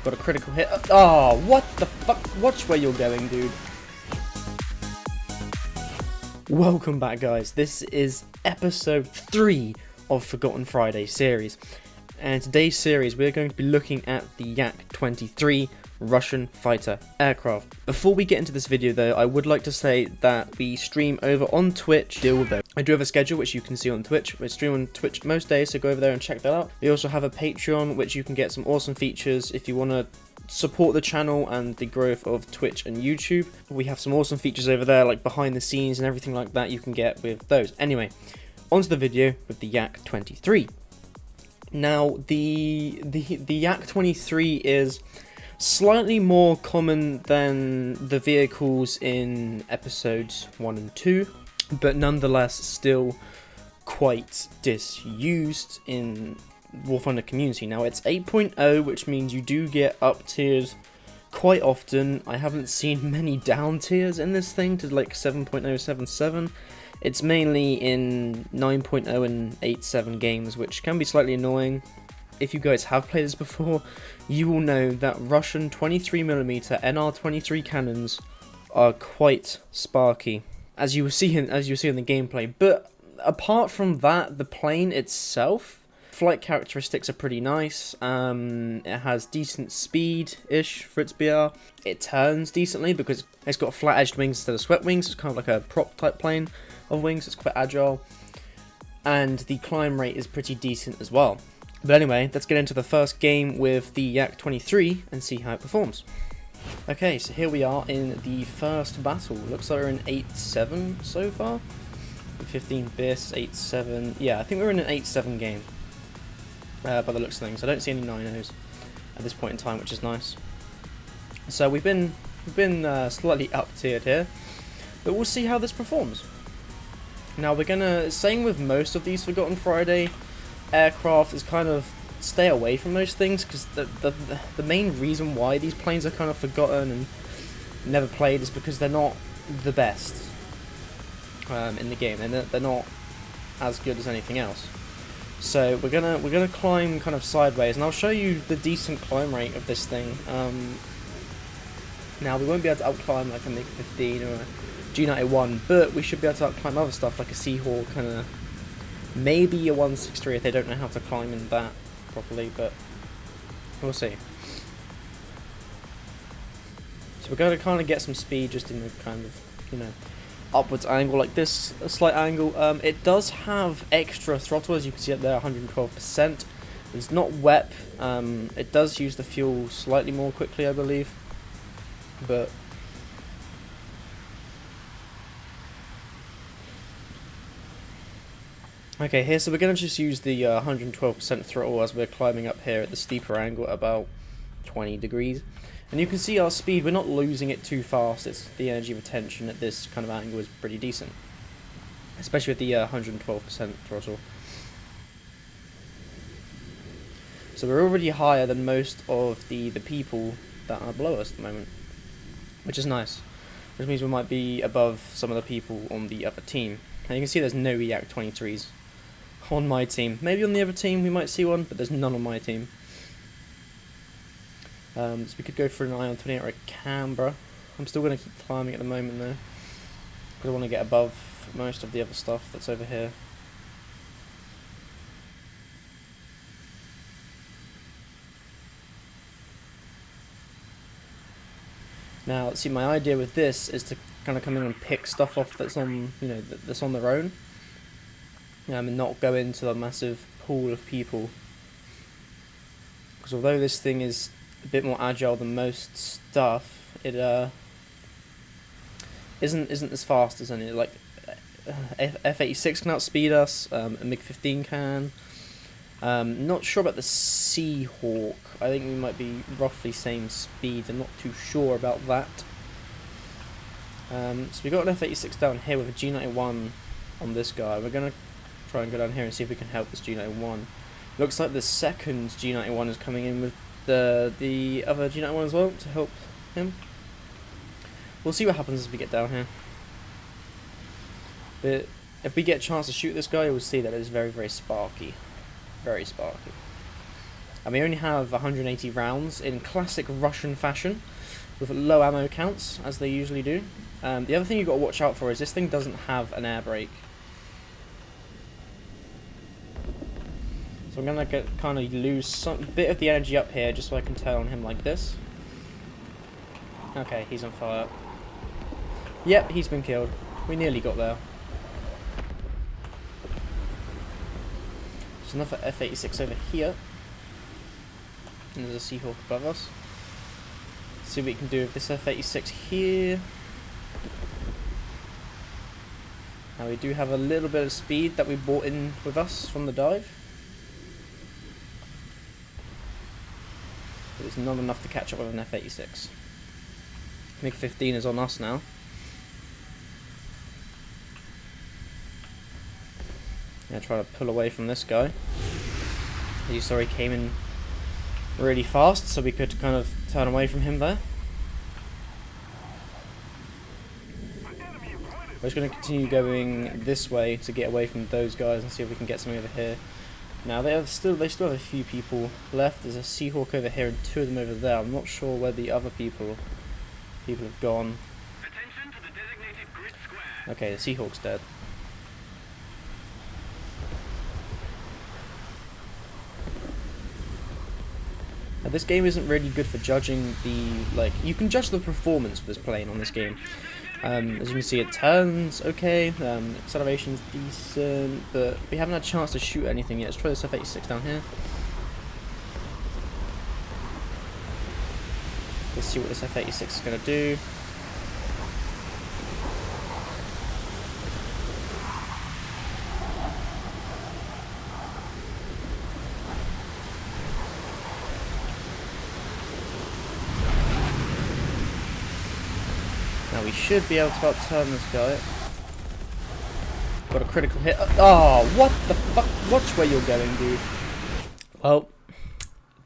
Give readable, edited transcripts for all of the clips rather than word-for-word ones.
Got a critical hit. Oh, what the fuck? Watch where you're going, dude. Welcome back, guys. This is episode 3 of Forgotten Friday series. And today's series, we're going to be looking at the Yak-23 Russian fighter aircraft. Before we get into this video though, I would like to say that we stream over on Twitch. Deal with it. I do have a schedule which you can see on Twitch. We stream on Twitch most days, so go over there and check that out. We also have a Patreon which you can get some awesome features if you want to support the channel and the growth of Twitch and YouTube. We have some awesome features over there, like behind the scenes and everything like that you can get with those. Anyway, onto the video with the Yak-23. Now, the Yak-23 is slightly more common than the vehicles in episodes 1 and 2, but nonetheless still quite disused in Warfighter community. Now, it's 8.0, which means you do get up tiers quite often. I haven't seen many down tiers in this thing to like 7.077. It's mainly in 9.0 and 8.7 games, which can be slightly annoying. If you guys have played this before, you will know that Russian 23mm NR23 cannons are quite sparky, as you will see in the gameplay. But apart from that, the plane itself, flight characteristics are pretty nice. It has decent speed-ish for its BR. It turns decently because it's got flat-edged wings instead of swept wings. It's kind of like a prop-type plane of wings. It's quite agile. And the climb rate is pretty decent as well. But anyway, let's get into the first game with the Yak-23 and see how it performs. Okay, so here we are in the first battle. Looks like we're in 8.7 so far. 15 bis, 8.7. Yeah, I think we're in an 8.7 game. By the looks of things. I don't see any 9.0s at this point in time, which is nice. So we've been slightly up tiered here, but we'll see how this performs. Now we're gonna, same with most of these Forgotten Friday aircraft, is kind of stay away from those things, because the main reason why these planes are kind of forgotten and never played is because they're not the best in the game, and they're not as good as anything else. So we're gonna climb kind of sideways, and I'll show you the decent climb rate of this thing. Now we won't be able to outclimb like a MiG-15 or a G91, but we should be able to outclimb other stuff like a Seahawk and maybe a 163 if they don't know how to climb in that properly, but we'll see. So we're going to kind of get some speed just in the kind of, you know, upwards angle like this, a slight angle. It does have extra throttle, as you can see up there, 112%. It's not wet. It does use the fuel slightly more quickly, I believe, but okay, here, so we're going to just use the 112% throttle as we're climbing up here at the steeper angle at about 20 degrees. And you can see our speed, we're not losing it too fast. It's the energy retention at this kind of angle is pretty decent, especially with the 112% throttle. So we're already higher than most of the people that are below us at the moment, which is nice. Which means we might be above some of the people on the other team. Now you can see there's no Yak-23s on my team. Maybe on the other team we might see one, but there's none on my team. So we could go for an Ion-28 or a Canberra. I'm still going to keep climbing at the moment though, because I want to get above most of the other stuff that's over here. Now, see, my idea with this is to kind of come in and pick stuff off that's on, you know, that's on their own, and not go into a massive pool of people. Because although this thing is a bit more agile than most stuff, it isn't as fast as any. Like F-86 can outspeed us, a MiG-15 can. Not sure about the Seahawk. I think we might be roughly same speed. I'm not too sure about that. So we got an F-86 down here with a G91 on this guy. We're gonna try and go down here and see if we can help this G91. Looks like the second G91 is coming in with the other G91 as well to help him. We'll see what happens as we get down here. But if we get a chance to shoot this guy, we'll see that it's very, very sparky. Very sparky. and we only have 180 rounds in classic Russian fashion, with low ammo counts, as they usually do. The other thing you've got to watch out for is this thing doesn't have an air brake. So I'm going to kind of lose some bit of the energy up here, just so I can turn on him like this. Okay, he's on fire. Yep, he's been killed. We nearly got there. There's another F-86 over here. And there's a Seahawk above us. Let's see what we can do with this F-86 here. Now we do have a little bit of speed that we brought in with us from the dive. But it's not enough to catch up with an F-86. MiG-15 is on us now. Yeah, try to pull away from this guy. As you saw, he came in really fast, so we could kind of turn away from him there. We're just going to continue going this way to get away from those guys and see if we can get something over here. Now they still have a few people left. There's a Seahawk over here and 2 of them over there. I'm not sure where the other people have gone. Attention to the designated grid square. Okay, the Seahawk's dead. Now, this game isn't really good for judging the, you can judge the performance of this plane on this game. As you can see, it turns okay, acceleration's decent, but we haven't had a chance to shoot anything yet. Let's try this F-86 down here. Let's see what this F-86 is going to do. Now we should be able to outturn this guy. Got a critical hit. Oh, what the fuck? Watch where you're going, dude. Well,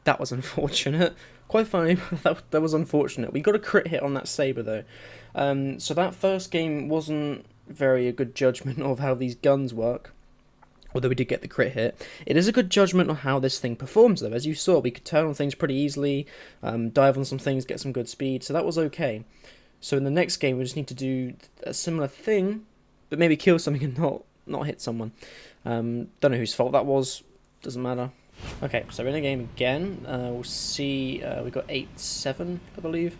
that was unfortunate. Quite funny, but that was unfortunate. We got a crit hit on that Sabre, though. So that first game wasn't very a good judgment of how these guns work. Although we did get the crit hit. It is a good judgment on how this thing performs, though. As you saw, we could turn on things pretty easily, dive on some things, get some good speed, so that was okay. So in the next game, we just need to do a similar thing, but maybe kill something and not hit someone. Don't know whose fault that was. Doesn't matter. Okay, so we're in a game again. We'll see. We got 8-7, I believe.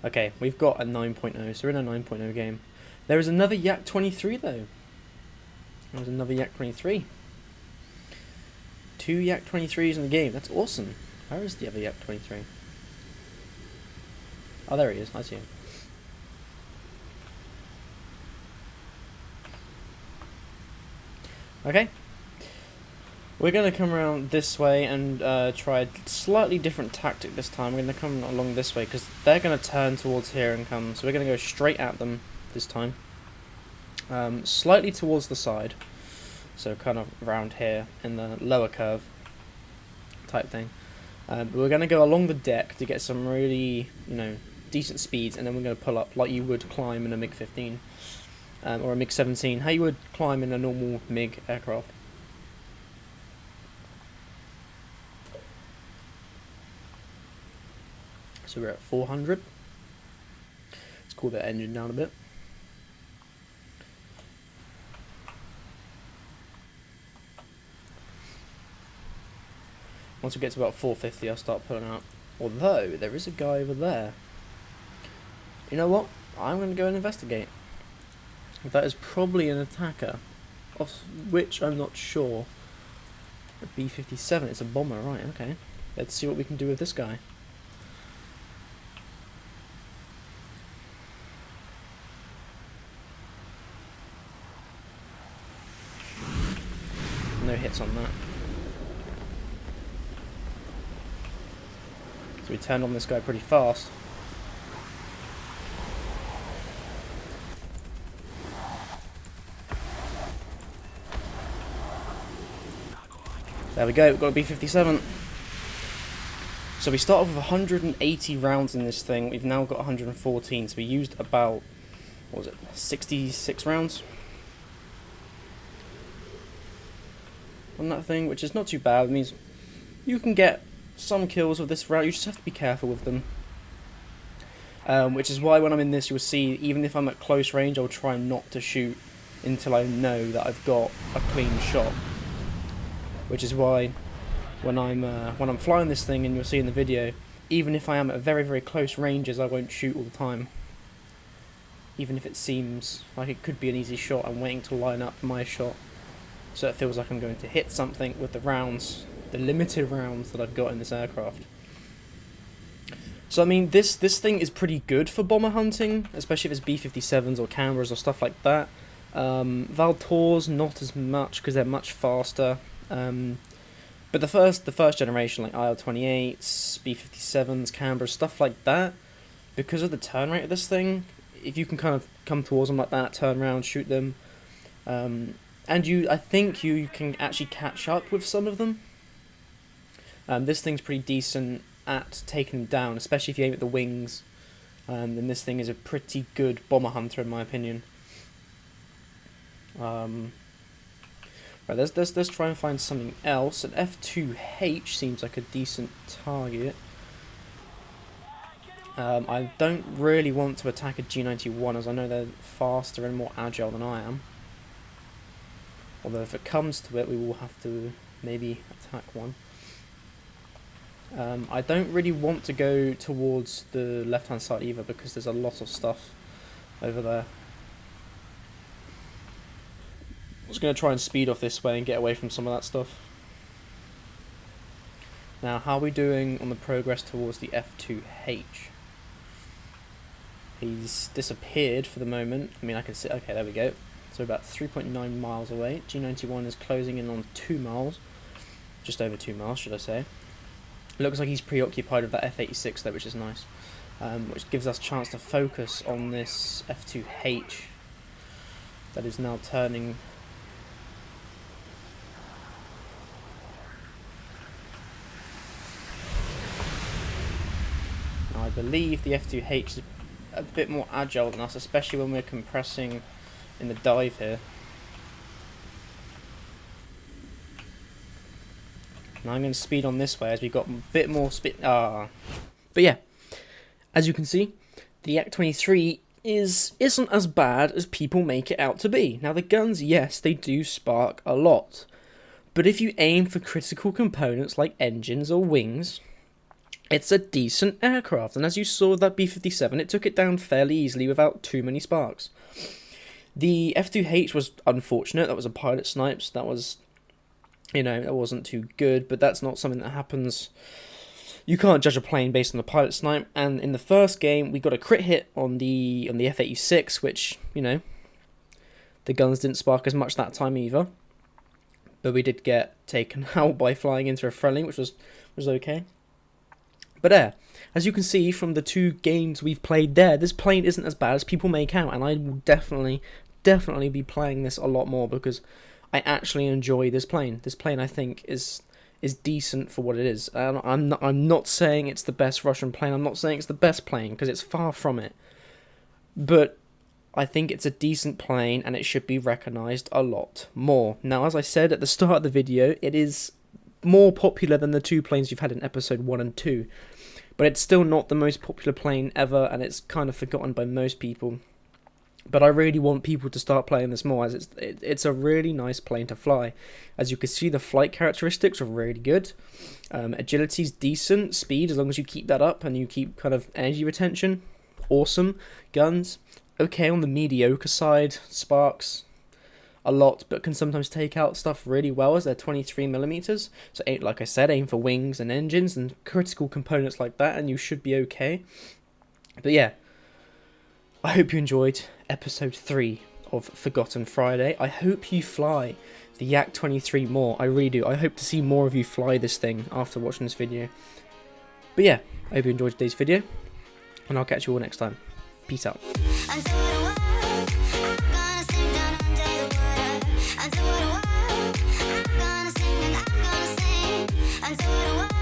Okay, we've got a 9.0, so we're in a 9.0 game. There is another Yak-23 though. There's another Yak-23. 2 Yak-23s in the game. That's awesome. Where is the other Yak-23? Oh, there he is. I see him. Okay. We're going to come around this way and try a slightly different tactic this time. We're going to come along this way because they're going to turn towards here and come. So we're going to go straight at them this time. Slightly towards the side. So kind of around here in the lower curve type thing. But we're going to go along the deck to get some really, decent speeds, and then we're going to pull up like you would climb in a MiG-15 or a MiG-17, how you would climb in a normal MiG aircraft. So we're at 400. Let's cool that engine down a bit. Once we get to about 450, I'll start pulling out. Although, there is a guy over there. You know what? I'm going to go and investigate. That is probably an attacker, of which I'm not sure. A B-57, it's a bomber, right, okay. Let's see what we can do with this guy. No hits on that. So we turned on this guy pretty fast. There we go, we've got a B-57. So we start off with 180 rounds in this thing. We've now got 114, so we used about, 66 rounds on that thing, which is not too bad. It means you can get some kills with this route. You just have to be careful with them. Which is why when I'm in this, you'll see, even if I'm at close range, I'll try not to shoot until I know that I've got a clean shot. Which is why when I'm flying this thing, and you'll see in the video, even if I am at very, very close ranges, I won't shoot all the time. Even if it seems like it could be an easy shot, I'm waiting to line up my shot, so it feels like I'm going to hit something with the rounds, the limited rounds that I've got in this aircraft. So I mean, this thing is pretty good for bomber hunting, especially if it's B-57s or Canberras or stuff like that. Valtors, not as much, because they're much faster. But the first generation, like IL-28s, B-57s, Canberras, stuff like that, because of the turn rate of this thing, if you can kind of come towards them like that, turn around, shoot them, and I think you can actually catch up with some of them. This thing's pretty decent at taking them down, especially if you aim at the wings. Then this thing is a pretty good bomber hunter, in my opinion. Right, let's try and find something else. An F2H seems like a decent target. I don't really want to attack a G91, as I know they're faster and more agile than I am. Although if it comes to it, we will have to maybe attack one. I don't really want to go towards the left-hand side either, because there's a lot of stuff over there. I was going to try and speed off this way and get away from some of that stuff. Now, how are we doing on the progress towards the F2H? He's disappeared for the moment. I mean, I can see... Okay, there we go. So about 3.9 miles away. G91 is closing in on 2 miles. Just over 2 miles, should I say. Looks like he's preoccupied with that F86 though, which is nice. Which gives us a chance to focus on this F2H that is now turning... Now, I believe the F2H is a bit more agile than us, especially when we're compressing in the dive here. Now I'm going to speed on this way as we got a bit more speed. But yeah, as you can see, the Yak-23 isn't as bad as people make it out to be. Now the guns, yes, they do spark a lot, but if you aim for critical components like engines or wings, it's a decent aircraft. And as you saw with that B-57, it took it down fairly easily without too many sparks. The F2H was unfortunate. That was a pilot snipes. That was, you know, that wasn't too good, but that's not something that happens. You can't judge a plane based on the pilot snipe. And in the first game, we got a crit hit on the F86, which, you know, the guns didn't spark as much that time either. But we did get taken out by flying into a friendly, which was okay. But as you can see from the 2 games we've played there, this plane isn't as bad as people make out, and I will definitely be playing this a lot more because I actually enjoy this plane. This plane, I think, is decent for what it is. And I'm not saying it's the best Russian plane. I'm not saying it's the best plane, because it's far from it. But I think it's a decent plane, and it should be recognised a lot more. Now, as I said at the start of the video, it is more popular than the 2 planes you've had in episode 1 and 2. But it's still not the most popular plane ever, and it's kind of forgotten by most people. But I really want people to start playing this more, as it's a really nice plane to fly. As you can see, the flight characteristics are really good. Agility's decent, speed, as long as you keep that up and you keep kind of energy retention, awesome. Guns, okay on the mediocre side, sparks a lot, but can sometimes take out stuff really well as they're 23mm. So like I said, aim for wings and engines and critical components like that, and you should be okay. But yeah, I hope you enjoyed episode 3 of Forgotten Friday. I hope you fly the Yak-23 more. I really do. I hope to see more of you fly this thing after watching this video. But yeah, I hope you enjoyed today's video, and I'll catch you all next time. Peace out. Until